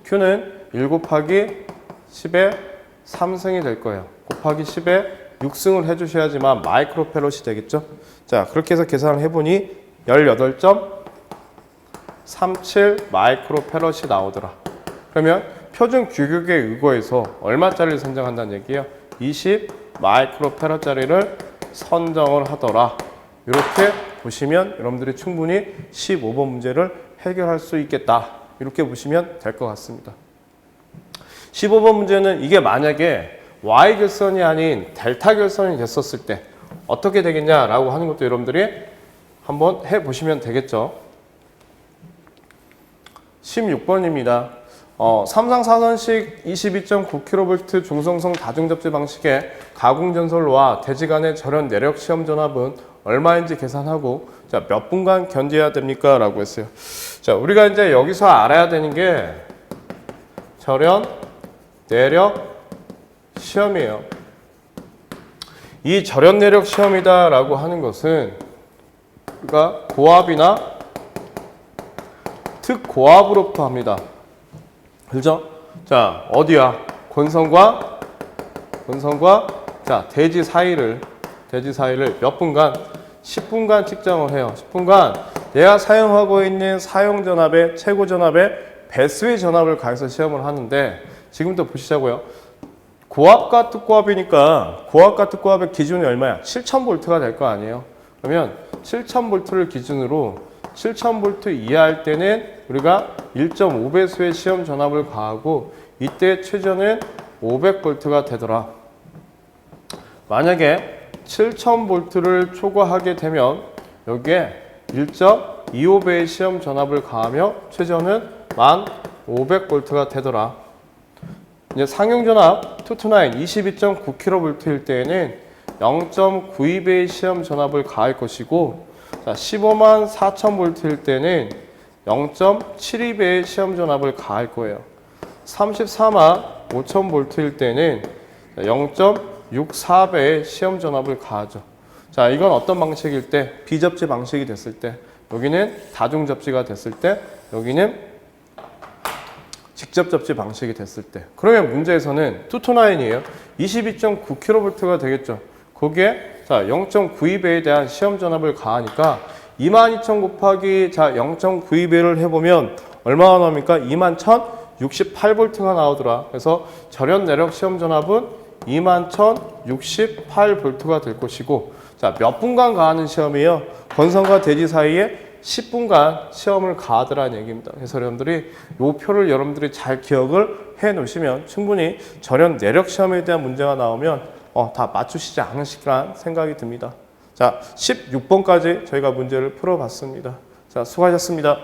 Q는 1 곱하기 10의 3승이 될 거예요. 곱하기 10의 6승을 해주셔야지만 마이크로페럿이 되겠죠. 자, 그렇게 해서 계산을 해보니 18.37 마이크로페럿이 나오더라. 그러면 표준 규격에 의거해서 얼마짜리를 선정한다는 얘기예요? 20 마이크로페럿짜리를 선정을 하더라. 이렇게 보시면 여러분들이 충분히 15번 문제를 해결할 수 있겠다. 이렇게 보시면 될 것 같습니다. 15번 문제는 이게 만약에 Y 결선이 아닌 델타 결선이 됐었을 때 어떻게 되겠냐라고 하는 것도 여러분들이 한번 해보시면 되겠죠. 16번입니다. 3상 4선식 22.9kV 중성성 다중접지 방식의 가공전솔로와 대지 간의 절연 내력 시험 전압은 얼마인지 계산하고 자, 몇 분간 견뎌야 됩니까? 라고 했어요. 자, 우리가 이제 여기서 알아야 되는 게 절연 내력 시험이에요. 이 절연 내력 시험이다 라고 하는 것은 우리가 고압이나 특고압으로부터 합니다. 그죠? 자, 어디야? 권선과 자, 대지 사이를 몇 분간 10분간 측정을 해요. 10분간 내가 사용하고 있는 사용 전압의 최고 전압의 배수의 전압을 가해서 시험을 하는데 지금부터 보시자고요. 고압과 특고압이니까 고압과 특고압의 기준이 얼마야? 7000V가 될 거 아니에요. 그러면 7000V를 기준으로 7000V 이하일 때는 우리가 1.5배수의 시험 전압을 가하고 이때 최저는 500V가 되더라. 만약에 7000V를 초과하게 되면 여기에 1.25배의 시험 전압을 가하며 최저는 1500V가 되더라. 이제 상용 전압 229 22.9kV일 때에는 0.92배의 시험 전압을 가할 것이고 자, 15만 4000V일 때는 0.72배의 시험 전압을 가할 거예요. 34만 5000V일 때는 0.64배의 시험 전압을 가하죠. 자, 이건 어떤 방식일 때? 비접지 방식이 됐을 때. 여기는 다중 접지가 됐을 때. 여기는 직접 접지 방식이 됐을 때. 그러면 문제에서는 229이에요. 22.9kV가 되겠죠. 거기에 자 0.92배에 대한 시험 전압을 가하니까 22,000 곱하기 자 0.92배를 해보면 얼마나 나옵니까? 21,068V가 나오더라. 그래서 절연 내력 시험 전압은 21,068V가 될 것이고 자 몇 분간 가하는 시험이에요? 권선과 대지 사이에 10분간 시험을 가하더라는 얘기입니다. 그래서 여러분들이 이 표를 여러분들이 잘 기억을 해 놓으시면 충분히 절연 내력 시험에 대한 문제가 나오면 다 맞추시지 않으실까 생각이 듭니다. 자, 16번까지 저희가 문제를 풀어봤습니다. 자, 수고하셨습니다.